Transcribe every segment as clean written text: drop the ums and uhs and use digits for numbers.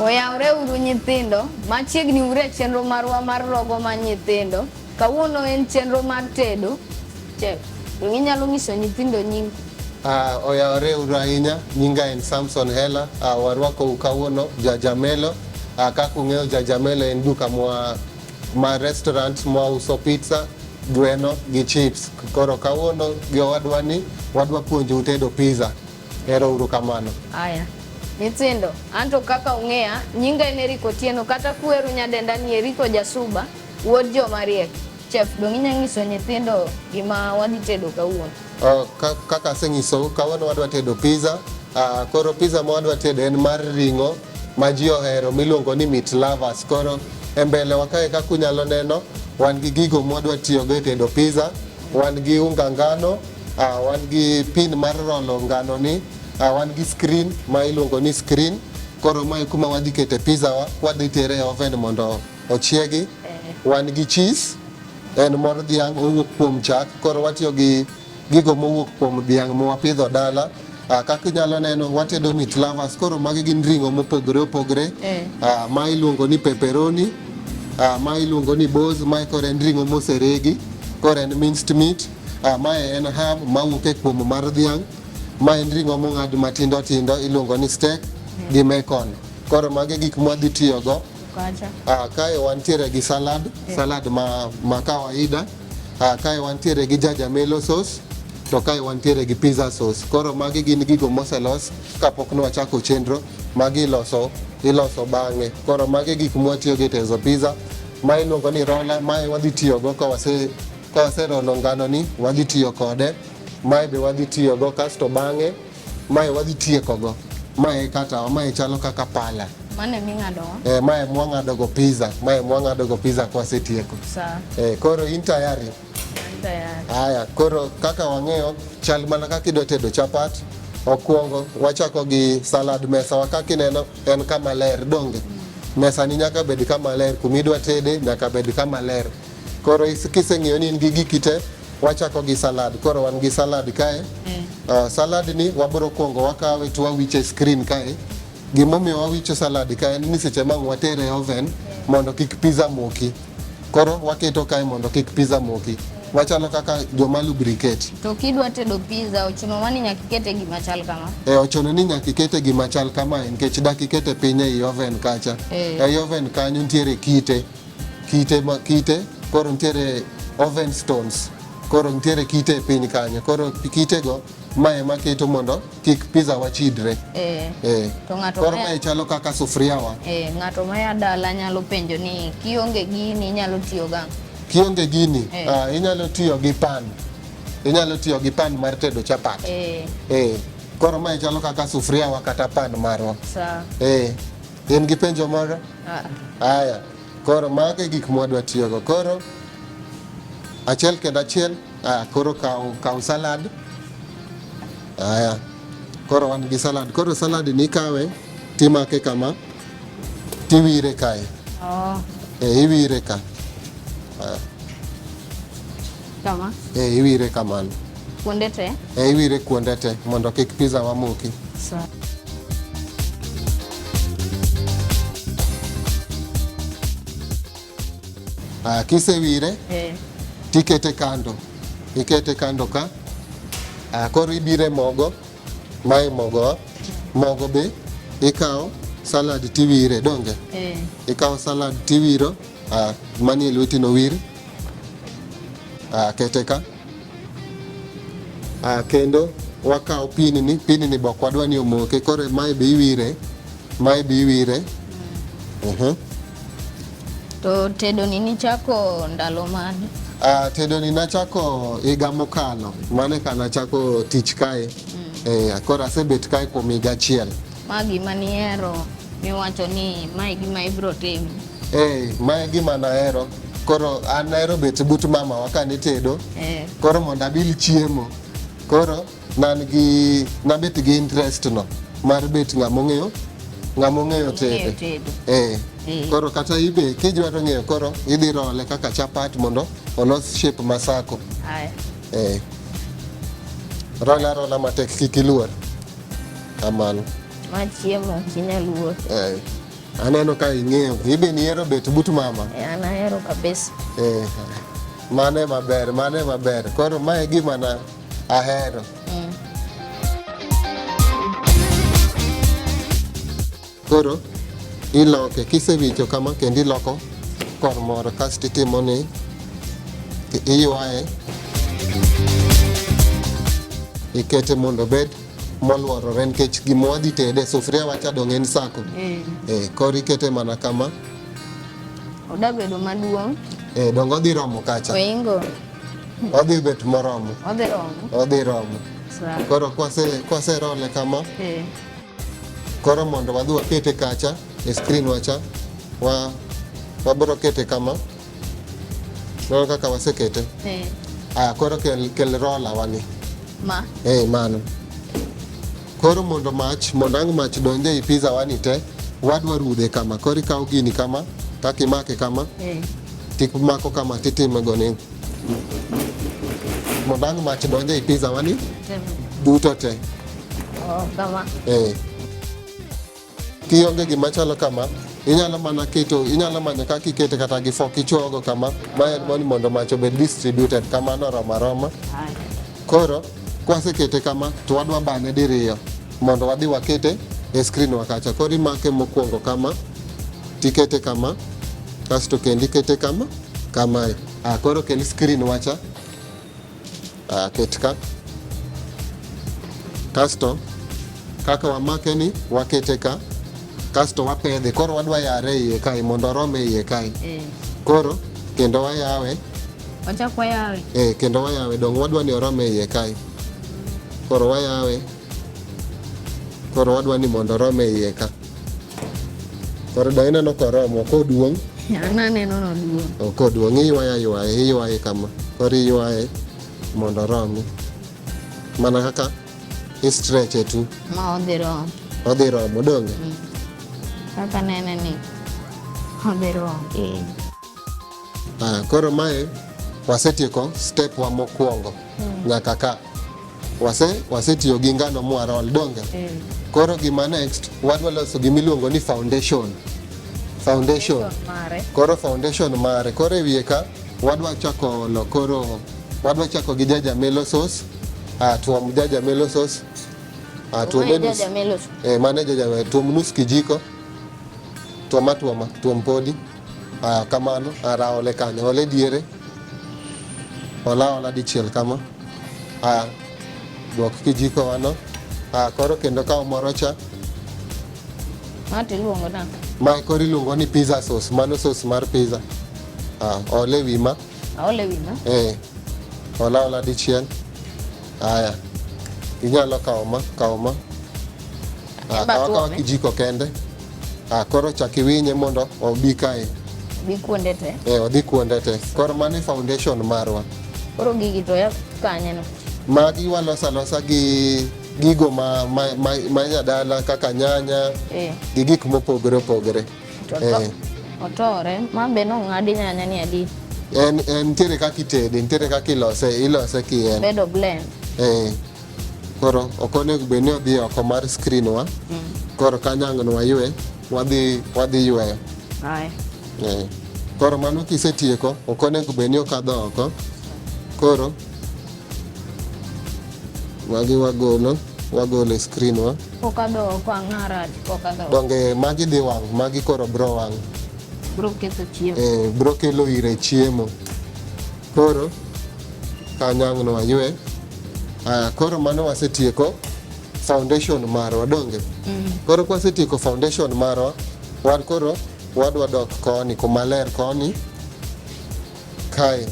Oyawre uru nyithindo machiegni ure chenro marwa mar rogo ma nyithindo. Kawuono en chenro mar tedo. Chef, inyalo nyiso nyithindo nying? Oyawre uru ahinya, nyinga en Samson Hela, warwako kawuono Jajamelo. Kaka ung'eyo Jajamelo en duka ma restaurant ma uso pizza, gweno gi chips. Koro kawuono wadwa puonjo tedo pizza. Ero uru kamano. Aya. Nyithindo, anto kaka ung'eya, nyinga en Eriko Tieno kata kuweru nyadenda ni Eriko Jasuba, wuod Jomariek. Chef, dong inya nyiso nyithindo gima wadhi tedo kawuono? Kaka aseng'iso, kawuono wadwa tedo pizza. Koro pizza ma wadwa tedo en mar ring'o ma ji ohero miluongo ni meat lovers. Koro e mbele wa kae kaka unyalo neno, wan gi gigo ma wadwa tiyogo e tedo pizza. Wan gi unga ngano, wan gi pin mar rolo ngano ni, wan gi screen ma iluongo ni screen. Koro mae kuma wadhi kete pizza wadhi tere e oven mondo ochiegi. Wan gi cheese, en mor dhiang' owuok kuom chak. Koro watiyo gi gigo mowuok kuom dhiang' ma wapidho dala. Kaka inyalo neno watedo meat lovers. Koro magi gin ring'o mopogore opogore. Ma iluongo ni pepperoni, ma iluongo ni boz, ma koro en ring'o moseregi. Koro en minced meat. Mae en ham mawuok e kuom mar dhiang'. Ma en ring'o mong'ad matindo tindo iluongo ni steak gi bacon. Koro magi gik ma wadhi tiyogo. Kae wantiere gi salad ma kawaida. Kae wantiere gi Jajamelo sauce. To kae wantiere gi pizza sauce. Koro magi gin gigo moselos kapok nwachako chenro. Magi iloso bang'e. Koro magi gik mwatiyogo e tedo pizza. Ma iluongo ni roller, mae wadhi tiyogo ka waserolo ngano ni, wadhi tiyo kode. Mae be wadhi tiyogo kasto bang'e mae wadhi tiekogo. Mae chalo kaka pala. Mane ming'ado? Mae mwang'adogo pizza. Mae mwang'adogo pizza kwa setieko. Koro in tayari? Aya, koro kaka wang'eyo, chal mana kaka idwa tedo chapat. Okuongo wachako gi salad. Mesa wa kaka ineno en kama ler donge. Mesa ni nyaka bed kama ler, kuma idwa tede nyaka bed kama ler. Koro kiseng'iyo ni in gi giki te, wachako gi salad. Koro wan gi salad kae. Salad ni wabiro kuongo wakawe to wawiche screen kae. Gimomiyo wawicho salad kae ni seche ma watere e oven mondo kik pizza moki. Koro waketo kae mondo kik pizza moki. Wachalo kaka joma lubricate. To kidwa tedo pizza ochuno mani nyaka ikete gima chal kama? Ochuno ni nyaka ikete gima chal kama nikech dak ikete piny ei oven kacha. Ei oven kanyo nitiere kite. Koro nitiere oven stones. Koro nitiere kite e piny kanyo. Koro kitego mae ema keto mondo kik pizza wachidre. Koro mae chalo kaka sufria wa. Ng'ato maya dala nyalo penjo ni kionge gini inyalo tiyo gang'? Kionge gini, inyalo tiyo gi pan. Inyalo tiyo gi pan mar tedo chapat. Koro mae chalo kaka sufria wa kata pan marwa. In gi penjo moro? Aya. Koro mage gik mwadwa tiyogo. Koro achiel kendo achiel. Koro kaw salad. Aya. Koro wan gi salad. Koro salad ni kawe timake kama. Tiwire kae. Iwire ka. Kama? Iwire kamano. Kuonde te? Iwire kuonde te mondo kik pizza wa moki. Kisewire, tikete kando. Ikete kando ka. Koro ibire mogo. Mae mogo. Mogo be ikaw salad tiwire donge. Ikaw salad tiwiro. Mani lweti no wir. Kete ka. Kendo wakaw pinini bok wadwa ni omoke. Koro mae be iwire. To tedo ni nichako ndalo mane? Tedo ni nachako higa mokalo. Mane ka nachako tich kae. Koro asebet kae kuom higa achiel. Magi maniero miwacho ni mae gima ibro timo? Mae gima nahero. Koro an nahero bet but mama wa kane tedo. Koro mondo abil chiemo. Koro nabet gi interest no mar bet ng'among'eyo tedo. Koro kata ibe kijwaro ng'eyo koro idhi role kaka chapat mondo olos shape masako. Rola matek kik iluor. Kamano. Machiemo kinyaluor. Aneno ka ing'eyo. Ibe niero bet but mama. An ahero kabisa. Mane maber. Koro mae gima na ahero. Koro iloke kisewicho kama kendo iloko kor moro kasto itimo ni iywaye ikete mondo bed moluorore nikech gima wadhi tede sufria wacha dong' en sako. Koro ikete mana kama. Oda bedo maduong'. Dong' odhi romo kacha. Oingo. Odhi bet moromo. Odhi romo. Sawa. Koro kwase role kama. Koro mondo wadhi wakete kacha e screen wacha wabiro kete kama. Neno kaka wasekete. Koro kel rola wani. Mano. Koro mondo ang' mach donje i pizza wani te wadwa rudhe kama. Koro ikawo gini kama kaka imake kama. Timako kama titime goni. Mondo ang' mach donje i pizza wani duto te. Kama. Kionge gima chalo kama, inyalo mana kaka ikete kata gi fork ichuogo kama, mae mondo mach obed distributed kama noroma. Koro kwasekete kama to wadwa bane diriyo mondo wadhi wakete e screen wakacha. Koro imake mokwongo kama, tikete kama, kasto kendo ikete kama, kamae. Koro kel screen wacha. Ket ka. Kasto kaka wamake ni wakete ka. Kasto wapedhe. Koro wadwa yare iye kai mondo orome iye kai. Koro kendo wayawe. Wachak wayawe. Kendo wayawe dong' wadwa ni orome iye kai. Koro wayawe. Koro wadwa ni mondo orome iye ka. Koro dong' ineno koromo koduong'. Ananeno noduong'. Koduong' iywaye kama. Koro iywaye mondo orome. Mana kaka i-stretch tu. Ma Odhi romo donge. Kaka nene ni odhi romo. Koro mae wasetieko step wa mokwongo. Nyaka ka wasetiyo gi ngano mwarol donge. Koro gima next wadwa loso gimiluongo ni foundation. Koro foundation mare. Koro e wiye ka wadwa chako gi jajamelo sauce. Tuom jajamelo sauce. Mane jajamelo tuom nus kijiko. Tuom podi. Kamano ole kanyo ole diere. Ola dichiel kama. Duok kijiko wano. Koro kendo kawo moro cha. Mati luongo na. Ma koro iluongo ni pizza sauce. Mano sauce mar pizza. Ole wima. Ole wima. Ola dichiel. Inyalo kawo ma. Kawo kijiko kende. Koro chak iwinye mondo obi kae. Odhi kuonde te. Odhi kuonde te. Koro mano foundation marwa. Koro gigi to ya kanye no. Magi walosa gi gigo ma nyadala kaka nyanya. Gi gik mopogore. Otore. Ma be no ng'adi nyanya ni adi. En ntiere kaka itede, ntiere kaka ilose kien. Bedo blend. Koro okonego bed ni odhi oko mar screen wa. Koro kanyang'no waywe wadhi yweyo. Koro mano kisetieko okonego bed ni okadho oko. Koro magi wagolo e screen wa. Okadho oko ang'ara okadho. Donge magi dhi wang', magi koro bro wang'. Bro ketho chiemo. Bro kelo ire chiemo. Koro kanyang'no waywe. Koro mano wasetieko foundation marwa donge. Koro kwasetieko foundation marwa, wadwa dok koni kumaler koni kae.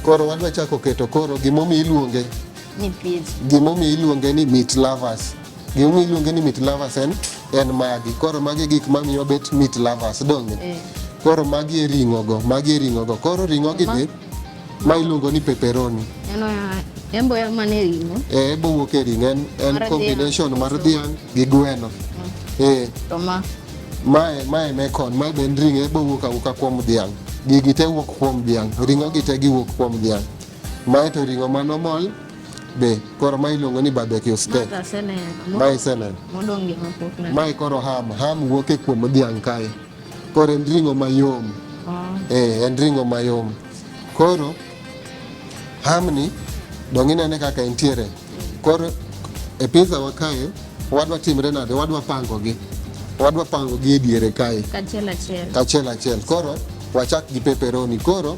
Koro wadwa chako keto koro gimomi iluonge ni pizza. Gimomi iluonge ni meat lovers. Gimomi iluonge ni meat lovers en magi. Koro magi gik mamiyo bet meat lovers donge. Koro magi e ring'o go. Koro ring'o gi be ma iluongo ni pepperoni. Embo ya mane ring'o? Ebo wuok e ring'o en combination mar dhiang' gi gweno. To ma mae mekon, mae ben ring'o ebo wuok awuoka kuom dhiang'. Gigi te wuok kuom dhiang'. Ring'o gi te giwuok kuom dhiang'. Mae to ring'o manomol be koro ma iluongo ni barbecue steak. Mata seneno. Ma iseneno. Modong' gi mapok na. Mae koro ham wuok e kuom dhiang' kae. Koro en ring'o mayom. En ring'o mayom. Koro hamni dong' inene kaka entiere. Koro e pizza wa kae wadwa timre nade, wadwa pango gi e diere kae kachiel achiel. Koro wachak gi pepperoni. Koro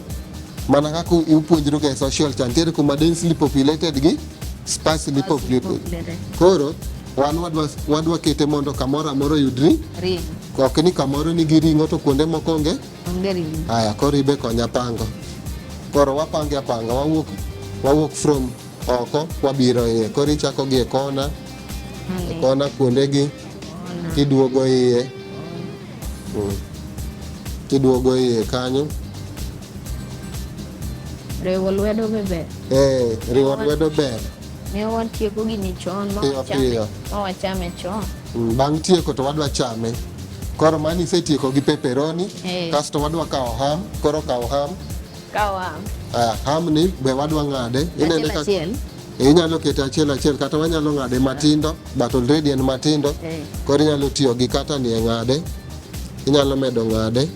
mana kaka ipuonjru ga e social chan tiere kuma densely populated gi sparsely populated. Koro wan wadwa kete mondo kamoro amora yudri ring'o. Ok ni kamoro nigi ring'o to kuonde moko onge ring'o. Aya, koro ibe konya pango. Koro wapange apanga, wawuok from oko wabiro iye. Koro ichako gi e kona kuonde gi kiduogo iye. Kiduogo iye kanyo. Riwo lwedo be ber. Riwo lwedo ber. Ne watieko gini chon ma wachame chon. Bang' tieko to wadwa chame. Koro mani isetieko gi pepperoni, kasto wadwa kawo ham. Koro kawo ham. Ham ni be wadwa ng'ade. Inene kaka inyalo kete achiel kata wanyalo ng'ade matindo, but already en matindo. Koro inyalo tiyo gi kata ni e ng'ade. Inyalo medo ng'ade.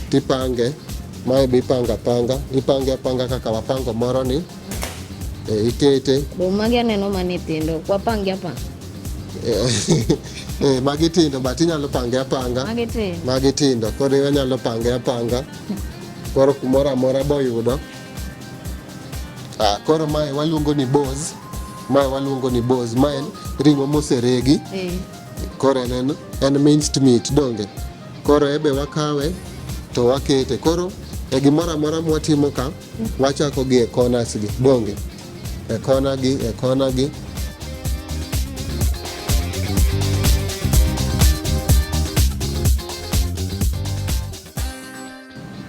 Tipange. Mae be ipange apanga kaka wapango moro ni. Ikete. Magi aneno mane tindo, wapange apanga. Magi tindo, but inyalo pange apanga. Magi tindo, koro inyalo pange apanga. Koro kumoro amora boyudo. Koro mae waluongo ni boz. Mae en ring'o moseregi. Koro en minced meat donge. Koro ebe wakawe to wakete. Koro e gimoro amora mwatimo ka wachako gi e corners gi donge. E kona gi.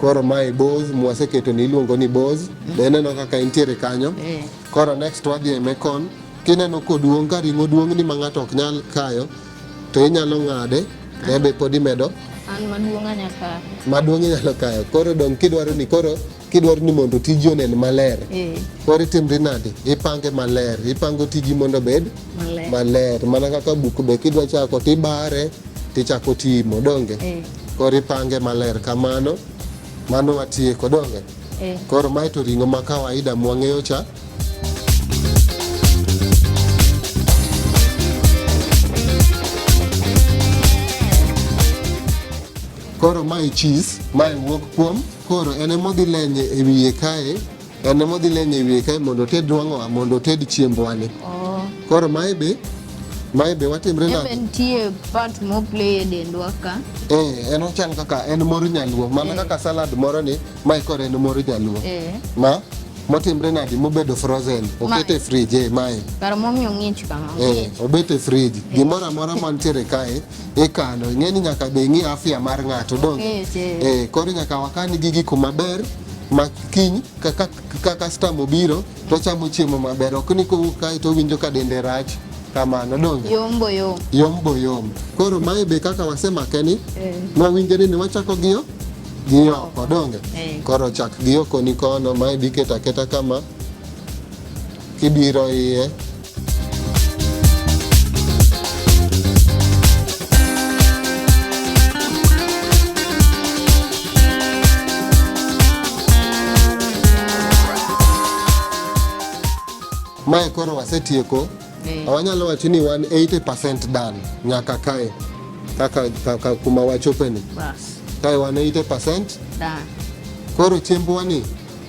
Koro mae boz mwaseketo ni iluongo ni boz. Deneno kaka entiere kanyo. Koro next wadhi e mekon. Kineno koduong' ka ring'o duong' ni ma ng'ato ok nyal kayo to inyalo ng'ade. Ebe pod imedo. An maduong' anyaka. Maduong' inyalo kayo. Koro dong' kidwaro ni mondo tiji onen maler. Koro itimri nade? Ipange maler. Ipango tiji mondo bed maler. Mana kaka buk be kidwa chako tibare tichako timo donge. Koro ipange maler kamano. Mano watieko donge. Koro mae to ring'o ma kawaida mwang'eyo cha. Koro mae cheese, mae wuok kuom. Koro ene modhi lenye e wiye kae. Mondo ted wang'owa, mondo ted chiembwani. Koro mae be watimre nade? Eben tie part mo play e dendwa ka. En ochan kaka en mor nyaluo. Mana kaka salad moro ni, mae koro en mor nyaluo. Motimre nade? Mobedo frozen. Okete fridge mae. Kar momiyo ng'ich kama. Obete fridge. Gimoro amora mantiere kae ikano. Ing'eni nyaka be ing'i afya mar ng'ato dong. Koro nyaka wakani gigi kuma ber ma kiny ka customer obiro to chamo chiemo maber. Ok ni kowuok kae to winjo ka dende rach. Kamano donge. Yom boyom. Koro mae be kaka wasemake ni. Nwawinjore ni wachako gi oko donge. Koro chak gi oko ni kono mae diketa keta kama kibiro iye. Mae koro wasetieko. Wanyalo wacho ni 80% done nyaka kae kaka kuma wachope ni. Kae 80% done. Koro chiembwa ni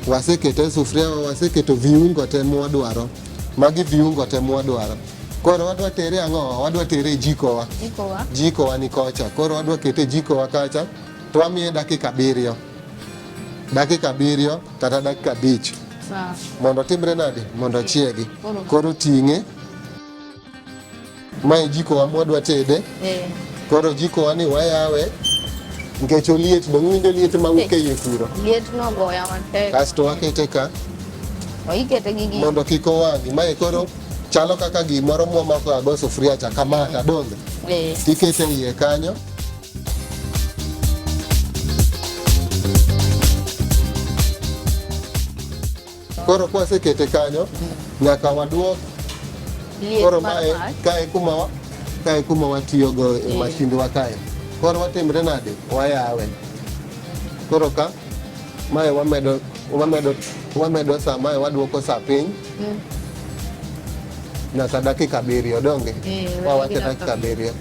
wasekete sufria, waseketo viungo te mwadwaro. Magi viungo te mwadwaro. Koro wadwa tere ang'o? Wadwa tere jikowa. Jikowa ni kocha. Koro wadwa kete jikowa kacha to wamiye dakika 7. Dakika 7 kata dakika 5. Mondo timre nade? Mondo chiegi. Koro ting'e. Mae jikowa mwadwa tede. Koro jikowa ni wayawe. Nikech oliet, dong' winjo liet mawuok e iye kuro. Liet no goya matek. Kasto wakete ka. Ikete gi mondo kik owang'i. Mae koro chalo kaka gimoro mwamako go sufria cha kamata donge. Tikete iye kanyo. Koro kwasekete kanyo nyaka waduok. Liet Koro mar mae mach. kae kuma watiyogo e mashindwa kae. Koro watimre nade? Wayawe. Koro ka mae wamedo sa, mae waduoko sa piny nyaka dakika 7 donge. Wawache dakika 7.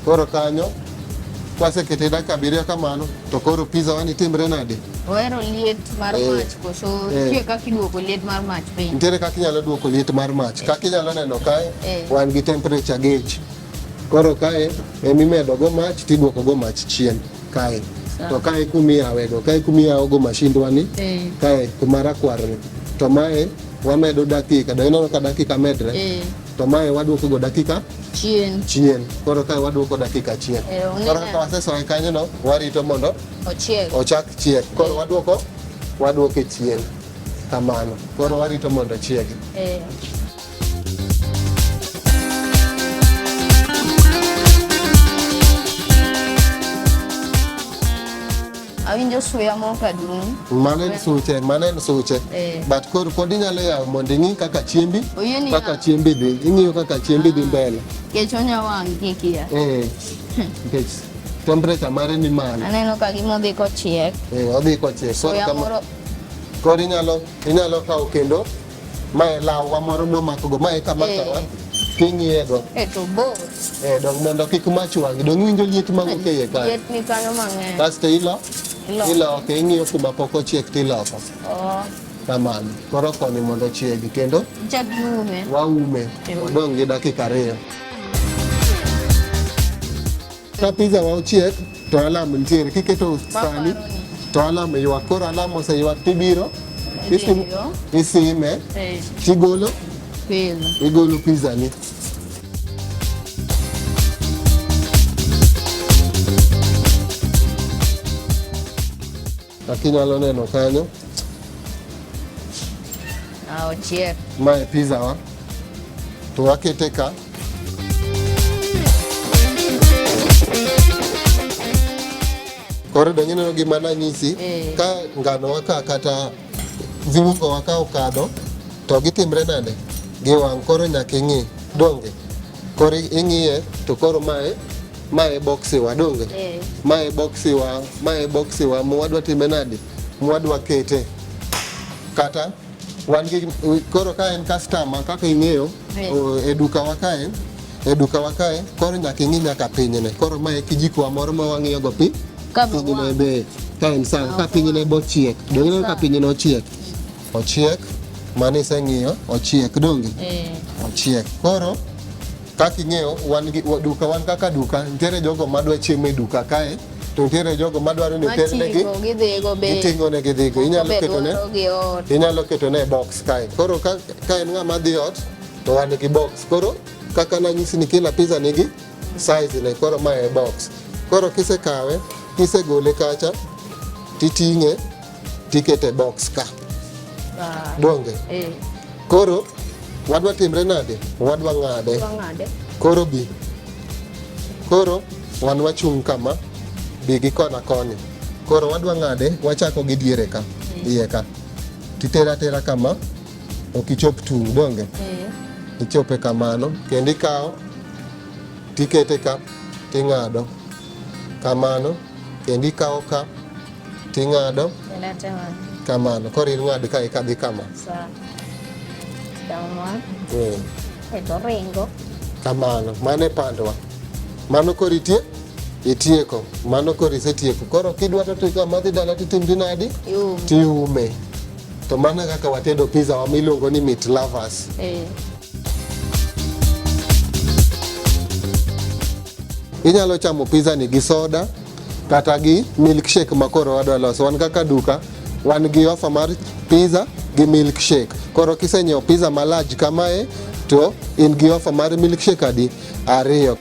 Koro kanyo kwasekete dakika 7 kamano to koro pizza wani timre nade? Ohero liet mar mach koso nitie kaka iduoko liet mar mach piny. Nitiere kaka inyalo duoko liet mar mach. Kaka inyalo neno kae wan gi temperature gauge. Koro kae emimedo go mach tiduoko go mach chien kae. To kae kumiyawe go, kae kumiyawo go mashindwa ni. Kae kuma rakwarni. To mae wamedo dakika, do ineno ka dakika medre. To mae waduoko go dakika chien. Koro kae waduoko dakika chien. Koro ka wasesoe kanyo no warito mondo ochak chiek. Koro waduoke chien kamano. Koro warito mondo chiegi. Awinjo suya moko adung'. Mano en suche. But koro pod inyalo yawo mondo ing'i kaka chiembi dhi. Ing'iyo kaka chiembi dhi mbele. Kech onya wang' kikia. Nikech temperature mare ni malo. Aneno ka gima odhi kochiek. Odhi kochiek. Koro inyalo kawo kendo mae lawa moro momako go, mae kama kawa ting'iye go. To bor. Dong mondo kik mach wang'i. Dong winjo liet mawuok e iye kae. Liet ni kanyo mang'eny. Kasto iloko, ing'iyo kuma pok ochiek tiloko. Kamano. Koro koni mondo chiegi kendo waume. Wadong' gi dakika 2. Ka pizza wa ochiek to alam nitiere. Kiketo sani to alam ywak. Koro alam oseywak tibiro isime tigolo pizza ni. Akinyalo neno kanyo. Ochiek. Mae pizza wa. To wakete ka. Koro donyo neno gima nanyisi. Ka ngano waka kata viungo waka okadho to gitimre nade? Giwang'. Koro nyaka ing'i. Donge. Koro ing'iye to koro mae boxi wa donge. Mae boxi wa mwadwa time nade? Mwadwa kete. Kata koro ka en customer kaka ing'eyo e duka wa kae koro nyaka ing'i nyaka pinyne. Koro mae kijiko moro ma wang'iyo go pinyne be kaen sawa ka pinyne bochiek. Donge ka pinyne ochiek mane iseng'iyo ochiek donge. Ochiek. Koro kaka ing'eyo wan kaka duka nitiere jogo madwa chiemo e duka kae to nitiere jogo madwaro ni ternegi giting'o ne gidhigo. Inyalo ketone box kae. Koro ka en ng'ama dhi ot to wan gi box. Koro kaka nanyisi ni kila pizza nigi size ne. Koro mae box. Koro kisekawe kisegole kacha titing'e tikete box ka. Donge. Koro wadwa timre nade? Wadwa ng'ade. Koro bi. Koro wan wachung' kama. Bi gi kona koni. Koro wadwa ng'ade, wachako gi diere ka. Iye ka. Titera kama. Okichop tung' donge. Ichope kamano. Kendo ikawo. Tikete ka. Ting'ado. Kamano. Kendo ikawo ka. Ting'ado. Kamano. Koro ing'ado ka ikadhi kama. Kamano. Mano e pandwa. Mano koro itieko. Mano koro isetieko. Koro kidwa to kama dhi dala titimri nadi? Tiume. To mano kaka watedo pizza wa miluongo ni meat lovers. Inyalo chamo pizza ni gi soda kata gi milkshake makoro wadwa loso. Wan kaka duka wan gi offer mar pizza gi milkshake. Koro kisenyiewo pizza malaj kamae to in gi offer mar milkshake adi 2.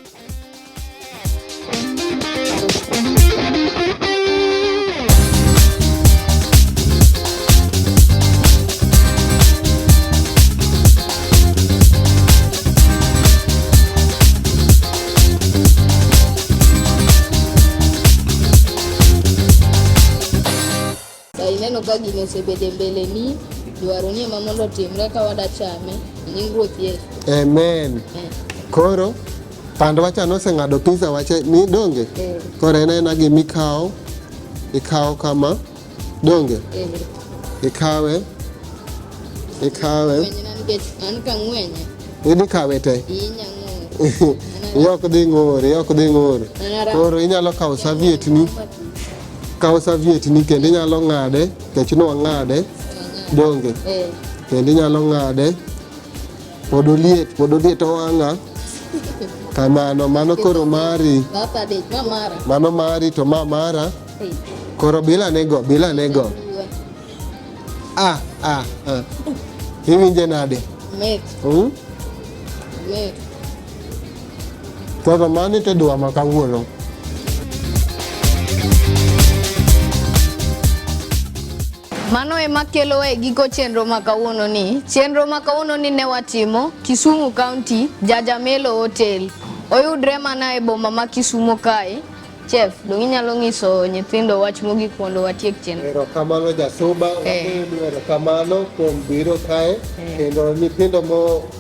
Ineno ka gino osebede mbele ni dwaro ni mamondo timre ka wada chame nying Ruoth Yesu. Amen. Koro pando wacha noseng'ado pizza wacha ni donge. Koro en gimikawo ikawo kama donge. Ikawe an ka ng'wenye idhi kawe te. Yok dhi ng'ur. Koro inyalo kawo serviette ni kendo inyalo ng'ade kech no ng'ade donge. Kendo inyalo ng'ade pod oliet owang'a kamano mano koro mari mano mari to mara koro bila nego iwinje nade met koro mani tedwa makawuono. Mano ema kelo giko chenro makawuono ni. Chenro makawuono ni ne watimo Kisumu County Jajamelo Hotel. Oyudre mana e boma ma Kisumu kae. Chef, dong inyalo nyiso nyithindo wach mogik mondo watiek chenro. Erokamano Jasuba, erokamano kuom biro kae. Kendo nyithindo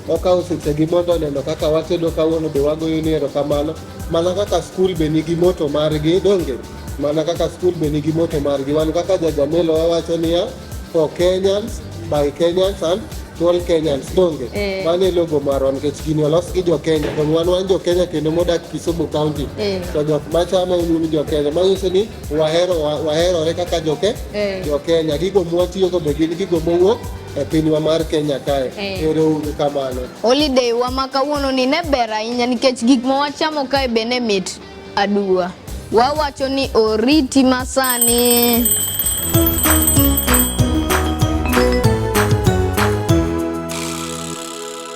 mokawo sechegi mondo neno kaka watedo kawuono be wagoyo ni erokamano. Mana kaka skul be nigi moto margi donge. Mana kaka skul be nigi moto margi. Wan kaka Jajamelo wawacho niya for Kenyans, by Kenyans and to all Kenyans donge. Mano e logo marwa nikech gini olos gi jo Kenya. To wan jo Kenya kendo modak Kisumu County. To jok machame un jo Kenya. Manyiso ni waherore kaka jo Kenya. Gigo mwatiyogo be gin gigo mowuok e pinywa mar Kenya kae. Ero kamano. Holiday wa makawuono ni ne ber ahinya nikech gik ma wachamo kae be ne mit aduwa. Wawacho ni oriti masani.